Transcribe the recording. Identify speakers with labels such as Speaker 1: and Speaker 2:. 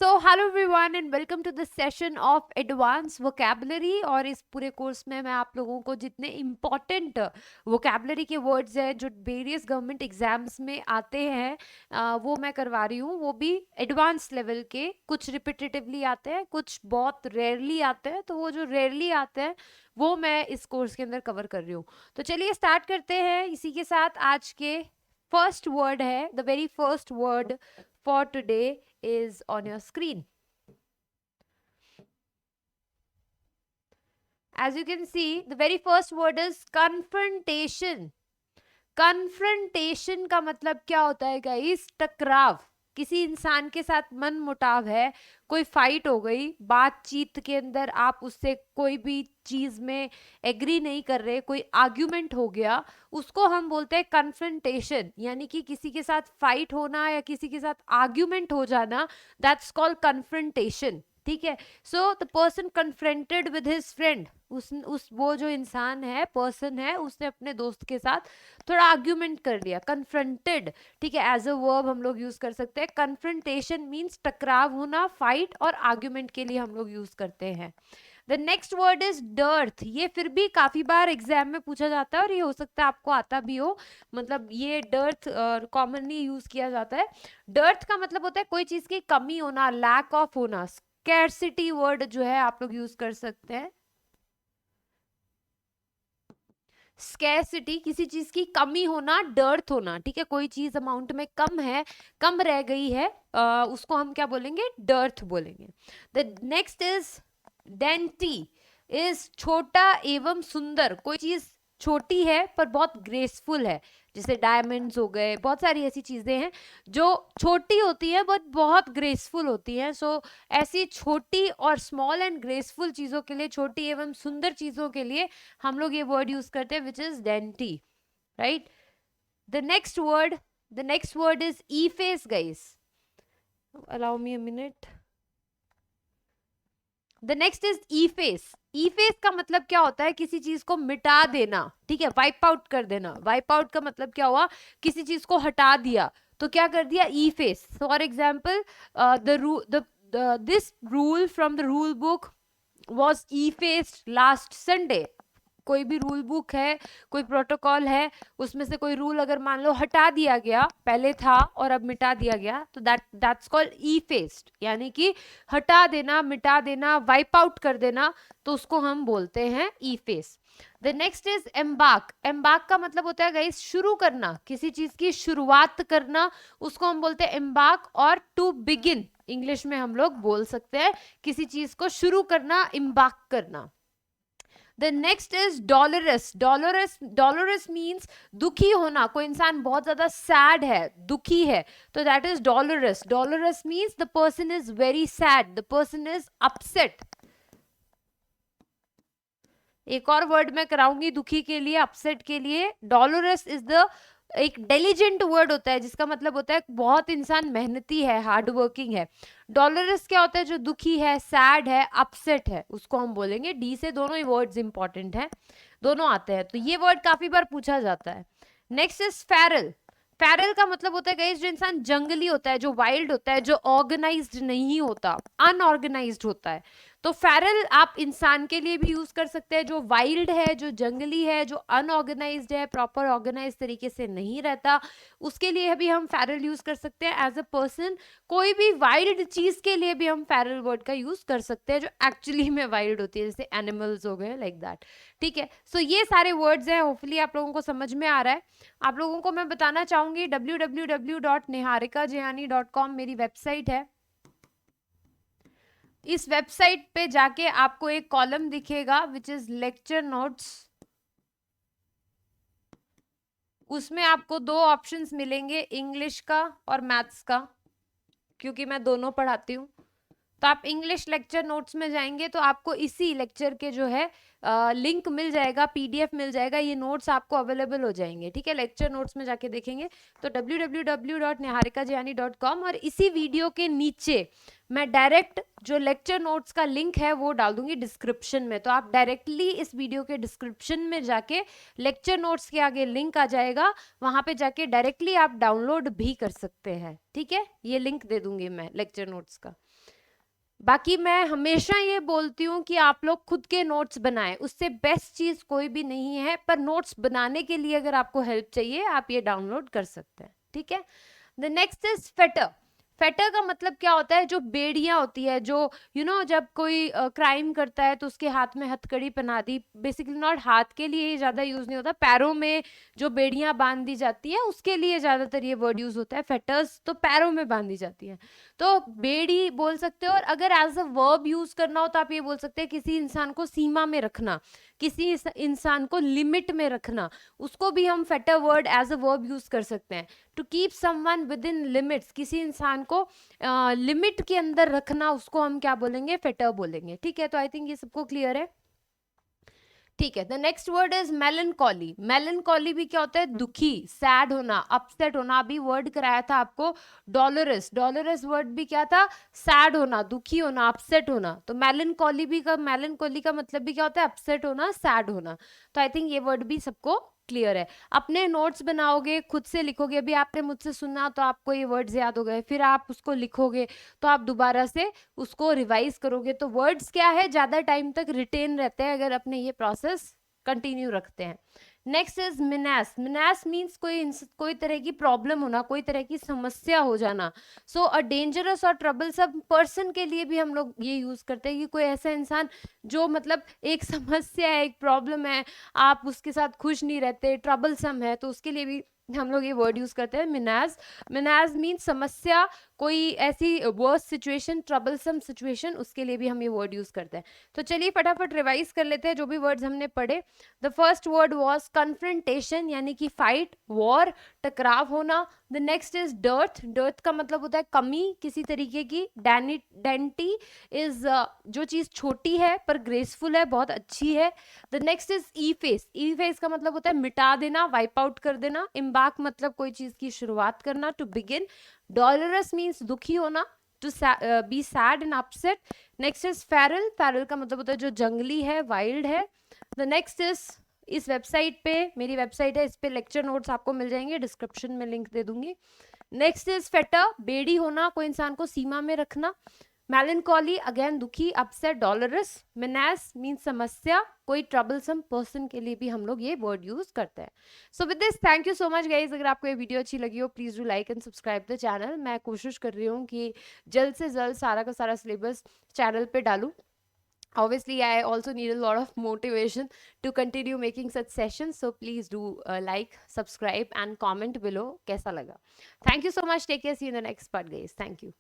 Speaker 1: So hello everyone and welcome to the session of advance vocabulary. और इस पूरे course में मैं आप लोगों को जितने इम्पॉर्टेंट वोकैबुलरी के वर्ड्स हैं जो वेरियस गवर्नमेंट एग्जाम्स में आते हैं वो मैं करवा रही हूँ। वो भी एडवांस लेवल के, कुछ रिपीटेटिवली आते हैं, कुछ बहुत रेयरली आते हैं। तो वो जो रेयरली आते हैं वो मैं इस कोर्स के अंदर कवर कर रही हूँ। तो चलिए स्टार्ट करते हैं। इसी के साथ आज के फर्स्ट वर्ड है, the very first word for today is on your screen. As you can see, the very first word is confrontation. Confrontation का मतलब क्या होता है गाइस? टकराव। किसी इंसान के साथ मन मुटाव है, कोई फाइट हो गई, बातचीत के अंदर आप उससे कोई भी चीज में एग्री नहीं कर रहे, कोई आर्ग्यूमेंट हो गया, उसको हम बोलते हैं कन्फ्रंटेशन। यानी कि किसी के साथ फाइट होना या किसी के साथ आर्ग्यूमेंट हो जाना, दैट्स कॉल्ड कन्फ्रंटेशन। ठीक है। So the person confronted with his friend, उस वो जो इंसान है, पर्सन है, उसने अपने दोस्त के साथ थोड़ा आर्ग्यूमेंट कर लिया, कन्फ्रंटेड। ठीक है, एज अ वर्ब हम लोग यूज कर सकते हैं। कन्फ्रंटेशन मींस टकराव होना, फाइट और आर्ग्यूमेंट के लिए हम लोग यूज करते हैं। The next word is dearth. ये फिर भी काफी बार एग्जाम में पूछा जाता है और ये हो सकता है आपको आता भी हो। मतलब ये डर्थ कॉमनली यूज किया जाता है। डर्थ का मतलब होता है कोई चीज की कमी होना, लैक ऑफ होना। स्कैरसिटी वर्ड जो है आप लोग यूज कर सकते हैं। स्कैरसिटी, किसी चीज की कमी होना, डर्थ होना। ठीक है, कोई चीज अमाउंट में कम है, कम रह गई है, उसको हम क्या बोलेंगे? डर्थ बोलेंगे। The next is dainty. Is छोटा एवं सुंदर। कोई चीज छोटी है पर बहुत ग्रेसफुल है, जैसे डायमंड्स हो गए, बहुत सारी ऐसी चीजें हैं जो छोटी होती है बट बहुत ग्रेसफुल होती हैं। सो ऐसी छोटी और स्मॉल एंड ग्रेसफुल चीजों के लिए, छोटी एवं सुंदर चीजों के लिए हम लोग ये वर्ड यूज करते हैं, which is dainty. Right. The next word, the next word is E face guys. Allow me a minute. The next is E face. E face का मतलब क्या होता है? किसी चीज को मिटा देना। ठीक है, वाइप आउट कर देना। वाइप आउट का मतलब क्या हुआ? किसी चीज को हटा दिया, तो क्या कर दिया? Efface. For example, this rule from the rule book was effaced last Sunday। कोई भी रूल बुक है, कोई प्रोटोकॉल है, उसमें से कोई रूल अगर मान लो हटा दिया गया, पहले था और अब मिटा दिया गया, तो दैट्स कॉल्ड effaced। यानी कि हटा देना, मिटा देना, वाइप आउट कर देना, तो उसको हम बोलते हैं efface। The next is embark. Embark का मतलब होता है गाइस शुरू करना, किसी चीज की शुरुआत करना, उसको हम बोलते हैं एम्बार्क। और टू बिगिन इंग्लिश में हम लोग बोल सकते हैं किसी चीज को शुरू करना, एम्बार्क करना। The next is dolorous. Dolorous, dolorous means दुखी होना। कोई इंसान बहुत ज्यादा सैड है, दुखी है, तो that is dolorous. Dolorous means the person is very sad, the person is upset. एक और वर्ड मैं कराऊंगी दुखी के लिए, अपसेट के लिए। डॉलरस इज द एक डेलिजेंट वर्ड होता है जिसका मतलब होता है बहुत इंसान मेहनती है, हार्ड वर्किंग है। डॉलरस क्या होता है? जो दुखी है, सैड है, अपसेट है, उसको हम बोलेंगे। डी से दोनों ही वर्ड्स इंपॉर्टेंट हैं, दोनों आते हैं, तो ये वर्ड काफी बार पूछा जाता है। Next is feral. फेरल का मतलब होता है गाइस जो इंसान जंगली होता है, जो वाइल्ड होता है, जो ऑर्गेनाइज्ड नहीं होता, अनऑर्गेनाइज्ड होता है। तो फेरल आप इंसान के लिए भी यूज कर सकते हैं, जो वाइल्ड है, जो जंगली है, जो अनऑर्गेनाइज्ड है, प्रॉपर ऑर्गेनाइज तरीके से नहीं रहता, उसके लिए भी हम फेरल यूज कर सकते हैं एज अ पर्सन। कोई भी वाइल्ड चीज के लिए भी हम फेरल वर्ड का यूज कर सकते हैं जो एक्चुअली में वाइल्ड होती है, जैसे एनिमल्स हो गए, लाइक दैट। ठीक है, सो ये सारे वर्ड्स हैं, होपफुली आप लोगों को समझ में आ रहा है। आप लोगों को मैं बताना चाहूंगी www.niharikajayani.com मेरी वेबसाइट है। इस वेबसाइट पे जाके आपको एक कॉलम दिखेगा विच इज लेक्चर नोट्स। उसमें आपको दो ऑप्शंस मिलेंगे, इंग्लिश का और मैथ्स का, क्योंकि मैं दोनों पढ़ाती हूँ। तो आप इंग्लिश लेक्चर नोट्स में जाएंगे तो आपको इसी लेक्चर के जो है लिंक मिल जाएगा, पीडीएफ मिल जाएगा, ये नोट्स आपको अवेलेबल हो जाएंगे, ठीक है। लेक्चर नोट्स में जाके देखेंगे तो www.niharikajiani.com, और इसी वीडियो के नीचे मैं डायरेक्ट जो लेक्चर नोट्स का लिंक है वो डाल दूंगी डिस्क्रिप्शन में, तो आप डायरेक्टली इस वीडियो के डिस्क्रिप्शन में जाके लेक्चर नोट्स के आगे लिंक आ जाएगा, वहां पे जाके डायरेक्टली आप डाउनलोड भी कर सकते हैं, ठीक है। ये लिंक दे दूंगी मैं लेक्चर नोट्स का। बाकी मैं हमेशा ये बोलती हूँ कि आप लोग खुद के नोट्स बनाएं, उससे बेस्ट चीज कोई भी नहीं है, पर नोट्स बनाने के लिए अगर आपको हेल्प चाहिए आप ये डाउनलोड कर सकते हैं, ठीक है। The next is Fetter. Fetter का मतलब क्या होता है, जो बेड़ियां होती है, जो जब कोई क्राइम करता है तो उसके हाथ में हथकड़ी पहना दी, बेसिकली नॉट हाथ के लिए ज्यादा यूज नहीं होता, पैरों में जो बेड़ियां बांध दी जाती है उसके लिए ज्यादातर ये वर्ड यूज होता है। फेटर्स तो पैरों में बांधी जाती है, तो बेड़ी बोल सकते हो। और अगर एज अ वर्ब यूज करना हो तो आप ये बोल सकते हैं किसी इंसान को सीमा में रखना, किसी इंसान को लिमिट में रखना, उसको भी हम fetter word as a verb use कर सकते हैं। To keep someone within limits, किसी इंसान को लिमिट के अंदर रखना, उसको हम क्या बोलेंगे, फेटर बोलेंगे, ठीक है। तो आई थिंक ये सबको क्लियर है, ठीक है। The next word is melancholy. Melancholy भी क्या होता है, दुखी, सैड होना, अपसेट होना। अभी वर्ड कराया था आपको डॉलरस, डॉलरस वर्ड भी क्या था, सैड होना, दुखी होना, अपसेट होना। तो मेलनकॉली का मतलब भी क्या होता है, अपसेट होना, सैड होना। तो आई थिंक ये वर्ड भी सबको क्लियर है। अपने नोट्स बनाओगे, खुद से लिखोगे, अभी आपने मुझसे सुना तो आपको ये वर्ड्स याद हो गए, फिर आप उसको लिखोगे तो आप दोबारा से उसको रिवाइज करोगे, तो वर्ड्स क्या है, ज्यादा टाइम तक रिटेन रहते हैं अगर अपने ये प्रोसेस कंटिन्यू रखते हैं। नेक्स्ट इज मिनास। मिनास मीन्स कोई तरह की प्रॉब्लम होना, कोई तरह की समस्या हो जाना। सो अ डेंजरस और ट्रबलसम पर्सन के लिए भी हम लोग ये यूज करते हैं कि कोई ऐसा इंसान जो मतलब एक समस्या है, एक प्रॉब्लम है, आप उसके साथ खुश नहीं रहते, ट्रबलसम है, तो उसके लिए भी हम लोग ये वर्ड यूज करते हैं मिनास। मिनास मीन्स समस्या, कोई ऐसी वर्स सिचुएशन, ट्रबलसम सिचुएशन, उसके लिए भी हम ये वर्ड यूज करते हैं। तो चलिए फटाफट रिवाइज कर लेते हैं जो भी वर्ड्स हमने पढ़े। The first word was confrontation, यानी कि फाइट, वॉर, टकराव होना। The next is dearth. Dearth का मतलब होता है कमी किसी तरीके की। डेंटी इज जो चीज छोटी है पर ग्रेसफुल है, बहुत अच्छी है। The next is E face. E face का मतलब होता है मिटा देना, वाइप आउट कर देना। इम्बाक मतलब कोई चीज की शुरुआत करना, टू बिगिन। डॉलरस मीन्स दुखी होना, to be sad and upset. Next is feral. Feral का मतलब होता है जो जंगली है, वाइल्ड है। द नेक्स्ट इस वेबसाइट पे, मेरी वेबसाइट है, इस पे लेक्चर नोट्स आपको मिल जाएंगे, डिस्क्रिप्शन में लिंक दे दूंगी। नेक्स्ट इज फेटर, बेड़ी होना, कोई इंसान को सीमा में रखना। मेलनकॉली अगेन दुखी, अपसेट, डॉलरस। मिनास मीन्स समस्या, कोई ट्रबलसम पर्सन के लिए भी हम लोग ये वर्ड यूज करते हैं। So with this thank you so much guys. अगर आपको ये वीडियो अच्छी लगी हो please do like and subscribe the channel. मैं कोशिश कर रही हूँ कि जल्द से जल्द सारा का सारा सिलेबस चैनल पे डालूं। Obviously, I also need a lot of motivation to continue making such sessions. So please do like, subscribe and comment below. कैसा लगा? Thank you so much. Take care. See you in the next part, guys. Thank you.